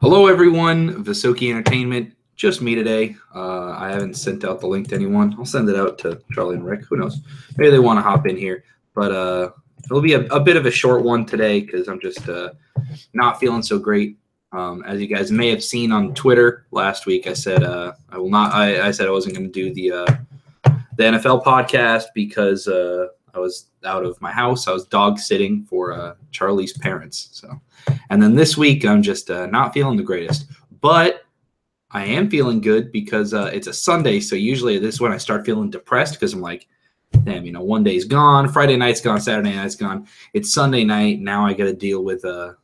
Hello, everyone. Visokii Entertainment. Just me today. I haven't sent out the link to anyone. I'll send it out to Charlie and Rick. Who knows? Maybe they want to hop in here. But it'll be a bit of a short one today because I'm just not feeling so great. As you guys may have seen on Twitter last week, I said I will not. I said I wasn't going to do the NFL podcast because I was out of my house. I was dog sitting for Charlie's parents. So. And then this week, I'm just not feeling the greatest. But I am feeling good because it's a Sunday. So usually this is when I start feeling depressed because I'm like, damn, one day's gone. Friday night's gone. Saturday night's gone. It's Sunday night. Now I got to deal with going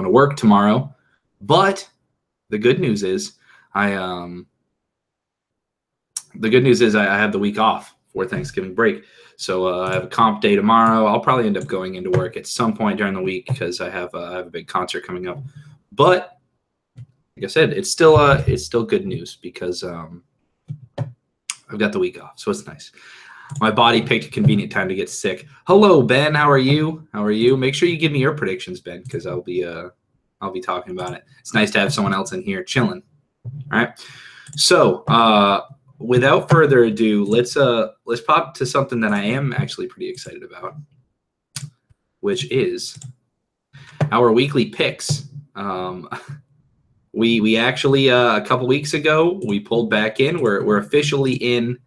to work tomorrow. But the good news is I have the week off for Thanksgiving break. So I have a comp day tomorrow. I'll probably end up going into work at some point during the week because I have a big concert coming up. But like I said, it's still good news because I've got the week off, so it's nice. My body picked a convenient time to get sick. Hello, Ben. How are you? Make sure you give me your predictions, Ben, because I'll be talking about it. It's nice to have someone else in here chilling. All right. So without further ado, let's pop to something that I am actually pretty excited about, which is our weekly picks. We actually a couple weeks ago we pulled back in. We're officially in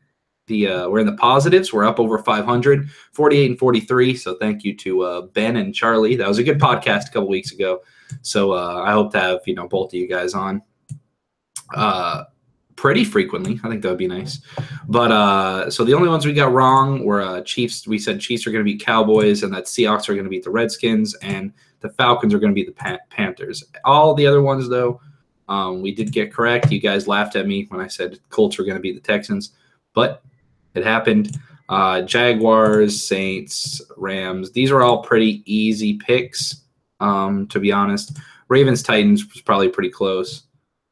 we're in the positives. We're up over 500, 48 and 43. So thank you to Ben and Charlie. That was a good podcast a couple weeks ago. So I hope to have both of you guys on pretty frequently. I think that would be nice. But so the only ones we got wrong were Chiefs. We said Chiefs are going to beat Cowboys, and that Seahawks are going to beat the Redskins, and the Falcons are going to beat the Panthers. All the other ones, though, we did get correct. You guys laughed at me when I said Colts were going to beat the Texans, but it happened. Jaguars, Saints, Rams. These are all pretty easy picks, to be honest. Ravens, Titans was probably pretty close.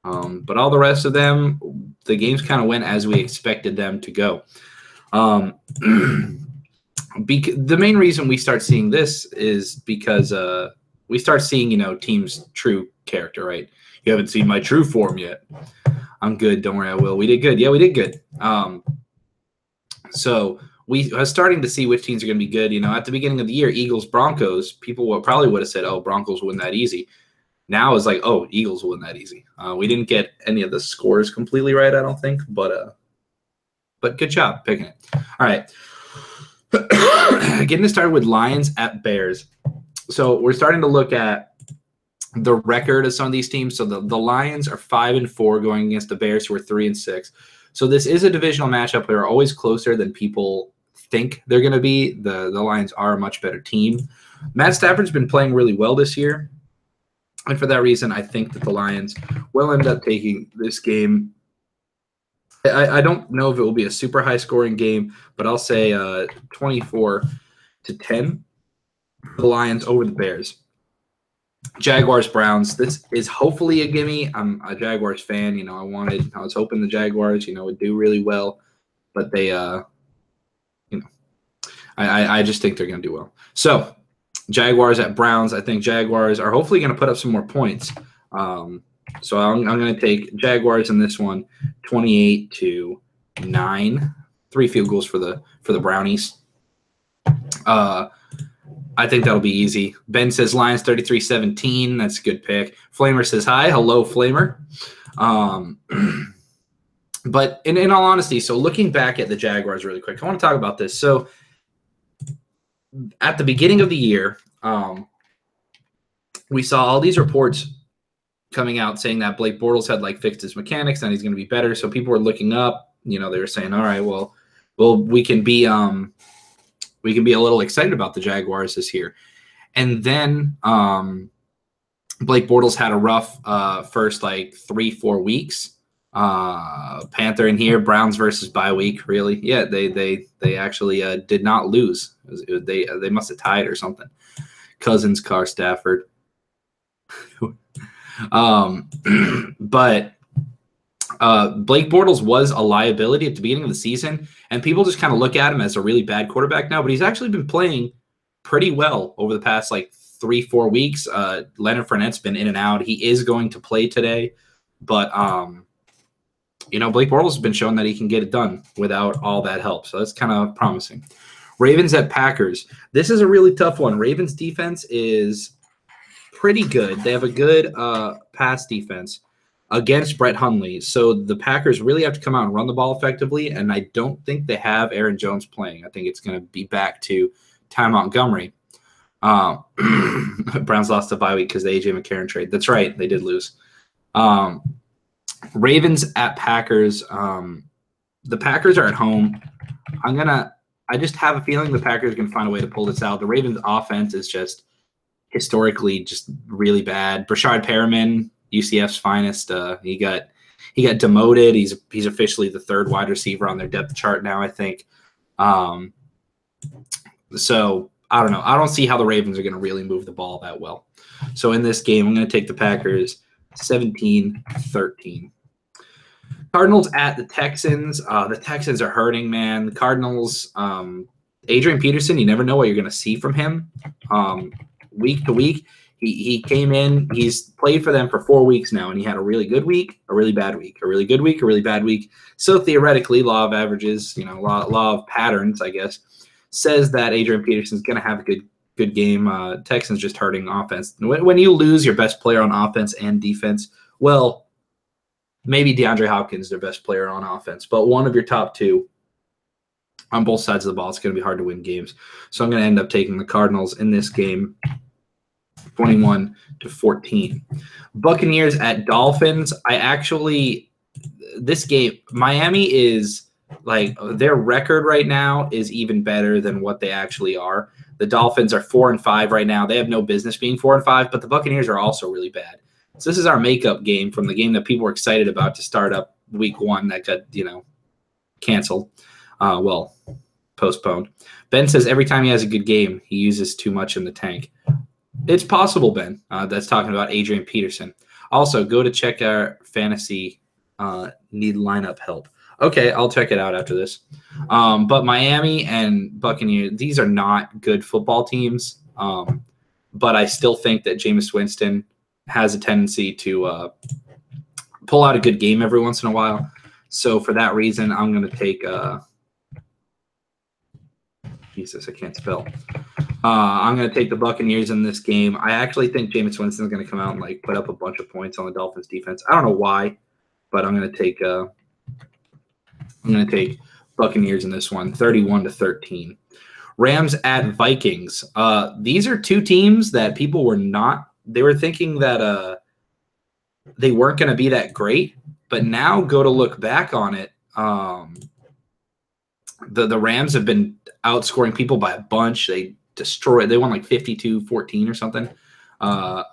But all the rest of them, the games kind of went as we expected them to go. The main reason we start seeing this is because we start seeing, teams' true character, right? You haven't seen my true form yet. I'm good. Don't worry, I will. We did good. Yeah, we did good. So we are starting to see which teams are going to be good. At the beginning of the year, Eagles, Broncos, people probably would have said, oh, Broncos win that easy. Now it's like, oh, Eagles will win that easy. We didn't get any of the scores completely right, I don't think, but good job picking it. All right. Getting started with Lions at Bears. So we're starting to look at the record of some of these teams. So the Lions are 5-4 going against the Bears, who are 3-6. So this is a divisional matchup. They're always closer than people think they're going to be. The Lions are a much better team. Matt Stafford's been playing really well this year. And for that reason, I think that the Lions will end up taking this game. I don't know if it will be a super high-scoring game, but I'll say 24-10 the Lions over the Bears. Jaguars, Browns. This is hopefully a gimme. I'm a Jaguars fan. I was hoping the Jaguars, would do really well, but they, I just think they're going to do well. So, Jaguars at Browns. I think Jaguars are hopefully going to put up some more points. So I'm going to take Jaguars in this one, 28-9. 3 field goals for the Brownies. I think that'll be easy. Ben says Lions 33-17. That's a good pick. Flamer says hi. Hello, Flamer. But in all honesty, so looking back at the Jaguars really quick, I want to talk about this. So at the beginning of the year, we saw all these reports coming out saying that Blake Bortles had fixed his mechanics and he's going to be better. So people were looking up. They were saying, all right, well, we can be a little excited about the Jaguars this year. And then Blake Bortles had a rough first 3-4 weeks. Panther in here, Browns versus bye week. Really? Yeah, they actually did not lose. They must have tied or something. Cousins, Carr, Stafford. But Blake Bortles was a liability at the beginning of the season, and people just kind of look at him as a really bad quarterback now, but he's actually been playing pretty well over the past 3-4 weeks. Leonard Fournette's been in and out. He is going to play today, but Blake Bortles has been showing that he can get it done without all that help. So that's kind of promising. Ravens at Packers. This is a really tough one. Ravens defense is pretty good. They have a good pass defense against Brett Hundley. So the Packers really have to come out and run the ball effectively, and I don't think they have Aaron Jones playing. I think it's going to be back to Ty Montgomery. Browns lost the bye week because the A.J. McCarron trade. That's right. They did lose. Ravens at Packers. The Packers are at home. I just have a feeling the Packers are going to find a way to pull this out. The Ravens offense is just historically just really bad. Brashard Perriman, UCF's finest. He got demoted. He's officially the third wide receiver on their depth chart now, I think. So I don't know. I don't see how the Ravens are going to really move the ball that well. So in this game, I'm going to take the Packers 17-13. Cardinals at the Texans. The Texans are hurting, man. The Cardinals, Adrian Peterson, you never know what you're going to see from him. Week to week, he came in. He's played for them for 4 weeks now, and he had a really good week, a really bad week, a really good week, a really bad week. So theoretically, law of averages, law of patterns, I guess, says that Adrian Peterson's going to have a good game. Texans just hurting offense. When you lose your best player on offense and defense, well, maybe DeAndre Hopkins is their best player on offense, but one of your top two on both sides of the ball, it's going to be hard to win games. So I'm going to end up taking the Cardinals in this game, 21-14. Buccaneers at Dolphins. This game, Miami is like their record right now is even better than what they actually are. The Dolphins are 4-5 right now. They have no business being 4-5, but the Buccaneers are also really bad. So this is our makeup game from the game that people were excited about to start up week 1 that got, canceled. Postponed. Ben says every time he has a good game, he uses too much in the tank. It's possible, Ben. That's talking about Adrian Peterson. Also, go to check our fantasy need lineup help. Okay, I'll check it out after this. But Miami and Buccaneers, these are not good football teams. But I still think that Jameis Winston has a tendency to pull out a good game every once in a while. So for that reason, I'm going to take Jesus, I can't spell. I'm going to take the Buccaneers in this game. I actually think Jameis Winston is going to come out and put up a bunch of points on the Dolphins defense. I don't know why, but I'm going to take Buccaneers in this one, 31-13. Rams at Vikings. These are two teams that people were not. They were thinking that they weren't going to be that great, but now go to look back on it. The Rams have been outscoring people by a bunch. They won 52-14 or something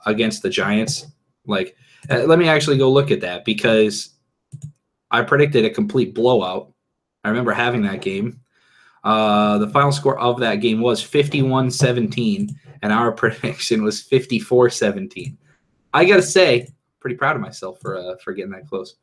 against the Giants. Let me actually go look at that because I predicted a complete blowout. I remember having that game. The final score of that game was 51-17, and our prediction was 54-17. I got to say, pretty proud of myself for getting that close.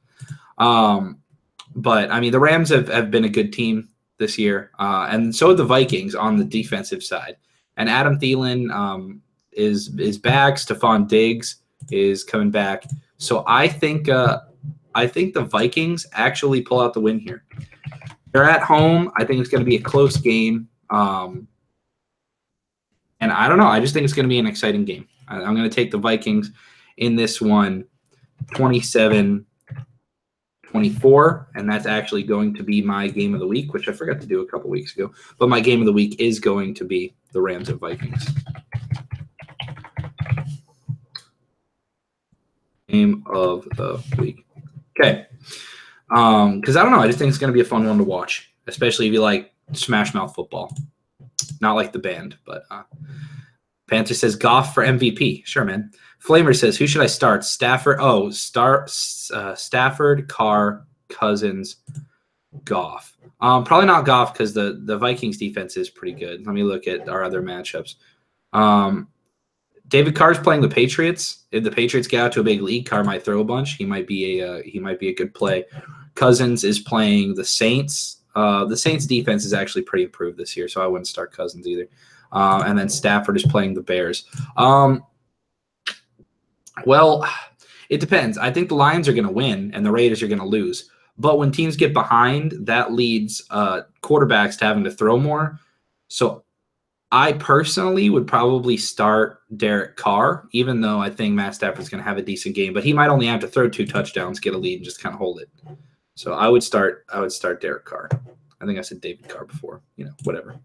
But, I mean, the Rams have been a good team this year, and so have the Vikings on the defensive side. And Adam Thielen is back. Stephon Diggs is coming back. So I think the Vikings actually pull out the win here. They're at home. I think it's going to be a close game. And I don't know. I just think it's going to be an exciting game. I'm going to take the Vikings in this one, 27-24, and that's actually going to be my game of the week, which I forgot to do a couple weeks ago. But my game of the week is going to be the Rams and Vikings. Game of the week. Okay. Because I don't know. I just think it's going to be a fun one to watch, especially if you like Smash Mouth football. Not like the band, but Panther says Goff for MVP. Sure, man. Flamer says, who should I start? Stafford. Oh, Stafford, Carr, Cousins, Goff. Probably not Goff because the Vikings defense is pretty good. Let me look at our other matchups. David Carr's playing the Patriots. If the Patriots get out to a big lead, Carr might throw a bunch. He might be a good play. Cousins is playing the Saints. The Saints defense is actually pretty improved this year, so I wouldn't start Cousins either. and then Stafford is playing the Bears. Well, it depends. I think the Lions are going to win and the Raiders are going to lose. But when teams get behind, that leads quarterbacks to having to throw more. So I personally would probably start Derek Carr, even though I think Matt Stafford's going to have a decent game. But he might only have to throw 2 touchdowns, get a lead, and just kind of hold it. So I would start Derek Carr. I think I said David Carr before. Whatever.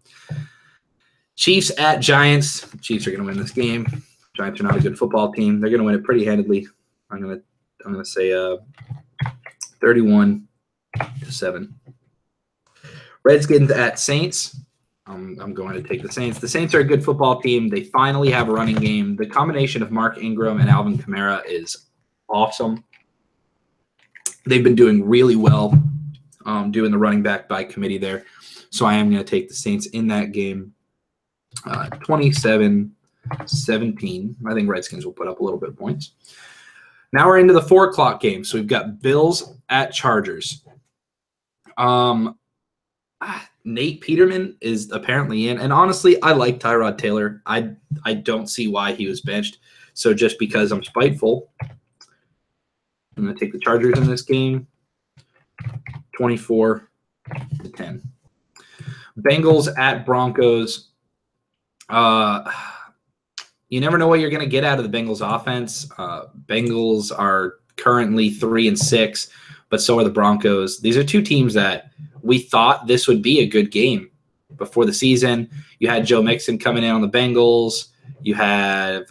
Chiefs at Giants. Chiefs are going to win this game. Giants are not a good football team. They're going to win it pretty handedly. I'm gonna say 31-7. Redskins at Saints. I'm going to take the Saints. The Saints are a good football team. They finally have a running game. The combination of Mark Ingram and Alvin Kamara is awesome. They've been doing really well doing the running back by committee there. So I am going to take the Saints in that game. 27-17. I think Redskins will put up a little bit of points. Now we're into the 4 o'clock game. So we've got Bills at Chargers. Nate Peterman is apparently in. And honestly, I like Tyrod Taylor. I don't see why he was benched. So just because I'm spiteful, I'm going to take the Chargers in this game. 24-10. Bengals at Broncos. You never know what you're going to get out of the Bengals offense. Bengals are currently 3-6, but so are the Broncos. These are 2 teams that we thought this would be a good game before the season. You had Joe Mixon coming in on the Bengals. You have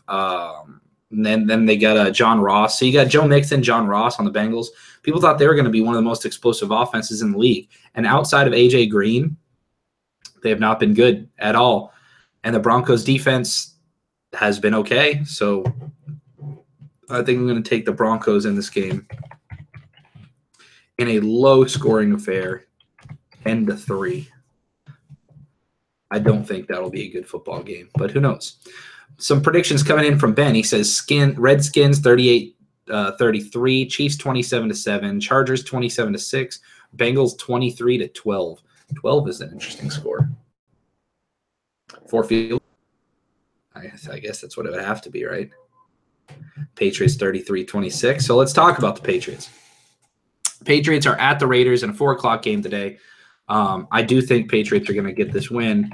then they got John Ross. So you got Joe Mixon, John Ross on the Bengals. People thought they were going to be one of the most explosive offenses in the league. And outside of A.J. Green, they have not been good at all. And the Broncos defense has been okay. So I think I'm going to take the Broncos in this game in a low-scoring affair, 10-3. I don't think that'll be a good football game, but who knows? Some predictions coming in from Ben. He says Redskins 38-33, Chiefs 27-7, Chargers 27-6, Bengals 23-12. 12 is an interesting score. 4 field. I guess that's what it would have to be, right? Patriots 33-26. So let's talk about the Patriots. Patriots are at the Raiders in a 4 o'clock game today. I do think Patriots are going to get this win.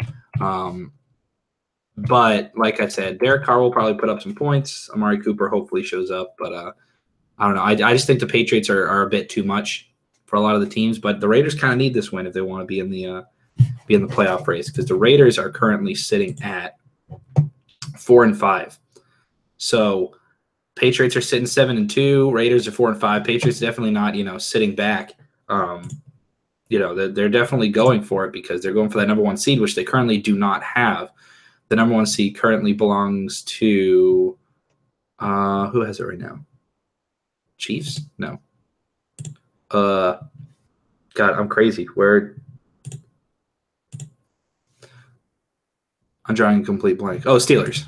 But like I said, Derek Carr will probably put up some points. Amari Cooper hopefully shows up. But I don't know. I just think the Patriots are a bit too much for a lot of the teams. But the Raiders kind of need this win if they want to be in the playoff race, because the Raiders are currently sitting at 4-5. So Patriots are sitting 7-2. Raiders are 4-5. Patriots definitely not sitting back. They're definitely going for it because they're going for that number 1 seed, which they currently do not have. The number 1 seed currently belongs to who has it right now? Chiefs? No. God, I'm crazy. I'm drawing a complete blank. Oh, Steelers.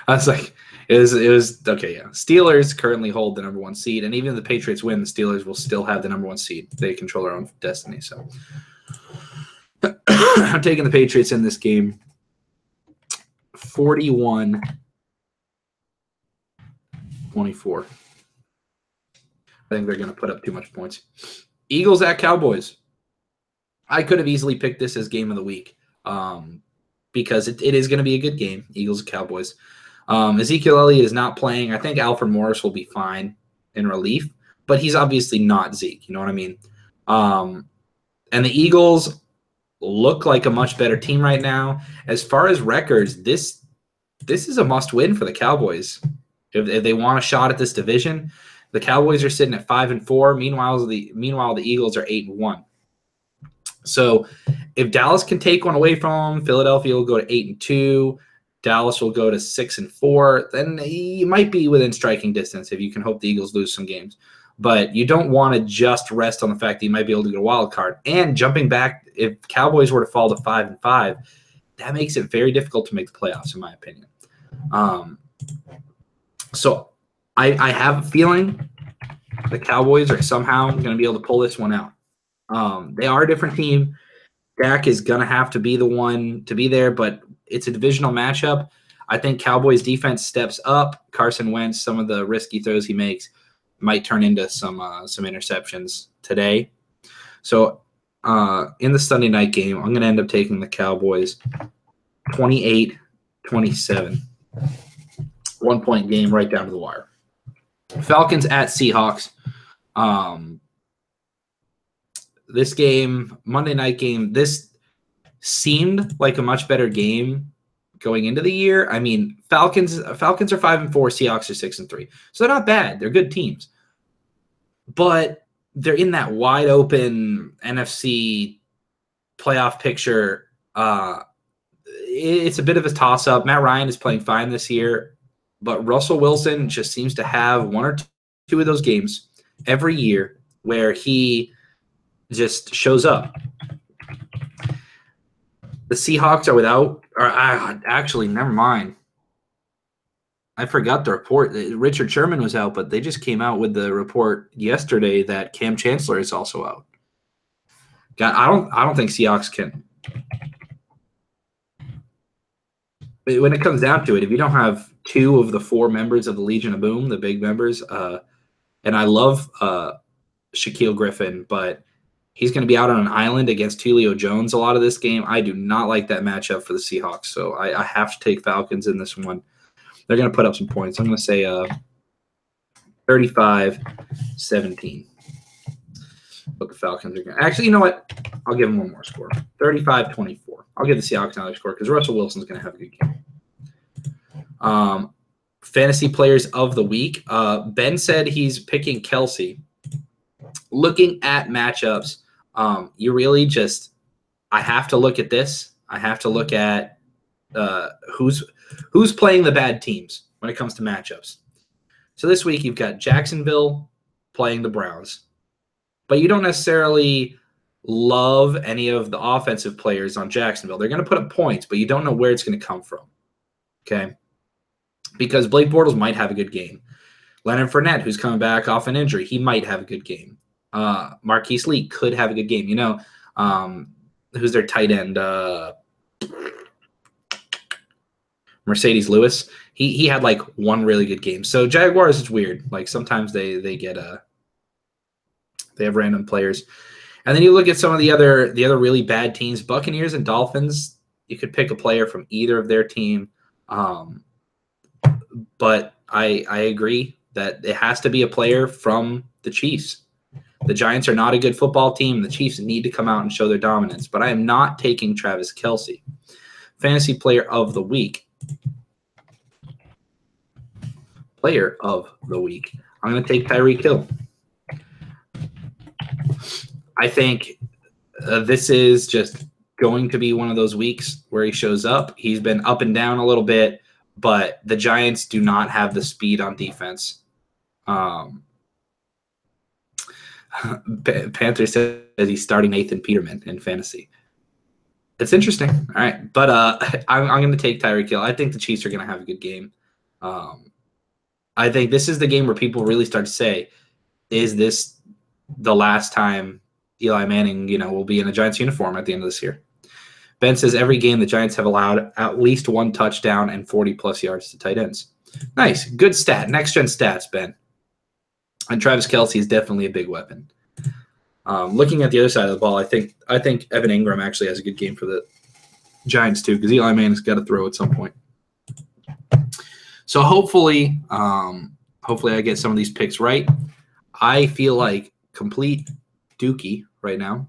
I was like, it was okay, yeah. Steelers currently hold the number 1 seed, and even if the Patriots win, the Steelers will still have the number 1 seed. They control their own destiny. So I'm taking the Patriots in this game. 41-24. I think they're going to put up too much points. Eagles at Cowboys. I could have easily picked this as game of the week because it is going to be a good game, Eagles at Cowboys. Ezekiel Elliott is not playing. I think Alfred Morris will be fine in relief, but he's obviously not Zeke. You know what I mean? And the Eagles look like a much better team right now. As far as records, this is a must-win for the Cowboys. If they want a shot at this division, the Cowboys are sitting at 5-4. Meanwhile, the Eagles are 8-1. So if Dallas can take one away from them, Philadelphia will go to 8-2. Dallas will go to 6-4. Then you might be within striking distance if you can hope the Eagles lose some games. But you don't want to just rest on the fact that you might be able to get a wild card. And jumping back, if Cowboys were to fall to 5-5, that makes it very difficult to make the playoffs, in my opinion. So I have a feeling the Cowboys are somehow going to be able to pull this one out. They are a different team. Dak is going to have to be the one to be there, but it's a divisional matchup. I think Cowboys defense steps up. Carson Wentz, some of the risky throws he makes might turn into some interceptions today. So in the Sunday night game, I'm going to end up taking the Cowboys 28-27. 1-point game right down to the wire. Falcons at Seahawks. This game, Monday night game, this seemed like a much better game going into the year. I mean, Falcons are 5-4, Seahawks are 6-3. So they're not bad. They're good teams. But they're in that wide open NFC playoff picture. It's a bit of a toss-up. Matt Ryan is playing fine this year, but Russell Wilson just seems to have one or two of those games every year where he just shows up. The Seahawks are without, or actually, never mind. I forgot the report. Richard Sherman was out, but they just came out with the report yesterday that Cam Chancellor is also out. God, I don't think Seahawks can. When it comes down to it, if you don't have 2 of the 4 members of the Legion of Boom, the big members, and I love Shaquille Griffin, but he's going to be out on an island against Julio Jones a lot of this game. I do not like that matchup for the Seahawks, so I have to take Falcons in this one. They're going to put up some points. I'm going to say 35-17. But the Falcons are going to – actually, you know what? I'll give them one more score. 35-24. I'll give the Seahawks another score because Russell Wilson's going to have a good game. Fantasy players of the week. Ben said he's picking Kelsey. Looking at matchups, you really just – I have to look at this. I have to look at who's playing the bad teams when it comes to matchups. So this week you've got Jacksonville playing the Browns. But you don't necessarily love any of the offensive players on Jacksonville. They're going to put up points, but you don't know where it's going to come from. Okay? Because Blake Bortles might have a good game. Leonard Fournette, who's coming back off an injury, he might have a good game. Marquise Lee could have a good game. You know, who's their tight end? Mercedes Lewis. He had like one really good game. So Jaguars is weird. Like sometimes they get they have random players. And then you look at some of the other really bad teams, Buccaneers and Dolphins. You could pick a player from either of their team. But I agree that it has to be a player from the Chiefs. The Giants are not a good football team. The Chiefs need to come out and show their dominance. But I am not taking Travis Kelce. Fantasy player of the week. Player of the week. I'm going to take Tyreek Hill. I think this is just going to be one of those weeks where he shows up. He's been up and down a little bit, but the Giants do not have the speed on defense. Panther says he's starting Nathan Peterman in fantasy. It's interesting. All right. But I'm going to take Tyreek Hill. I think the Chiefs are going to have a good game. I think this is the game where people really start to say, is this the last time Eli Manning, will be in a Giants uniform at the end of this year? Ben says every game the Giants have allowed at least 1 touchdown and 40-plus yards to tight ends. Nice. Good stat. Next-gen stats, Ben. And Travis Kelce is definitely a big weapon. Looking at the other side of the ball, I think Evan Ingram actually has a good game for the Giants too, because Eli Manning's got to throw at some point. So hopefully I get some of these picks right. I feel like complete dookie right now.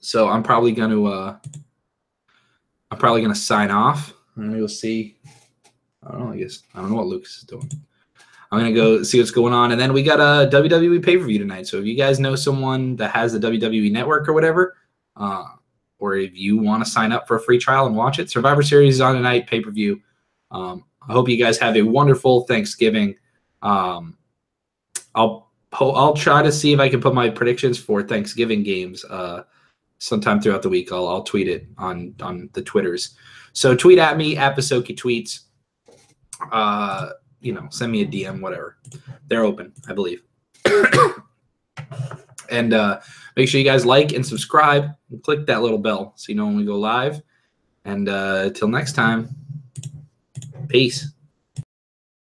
So I'm probably gonna sign off. And we'll see. I don't know what Lucas is doing. I'm going to go see what's going on. And then we got a WWE pay-per-view tonight. So if you guys know someone that has the WWE Network or whatever, or if you want to sign up for a free trial and watch it, Survivor Series is on tonight, pay-per-view. I hope you guys have a wonderful Thanksgiving. I'll try to see if I can put my predictions for Thanksgiving games sometime throughout the week. I'll tweet it on the Twitters. So tweet at me, at Visokii Tweets. Send me a DM, whatever. They're open, I believe. And make sure you guys like and subscribe and click that little bell so you know when we go live. And till next time, peace.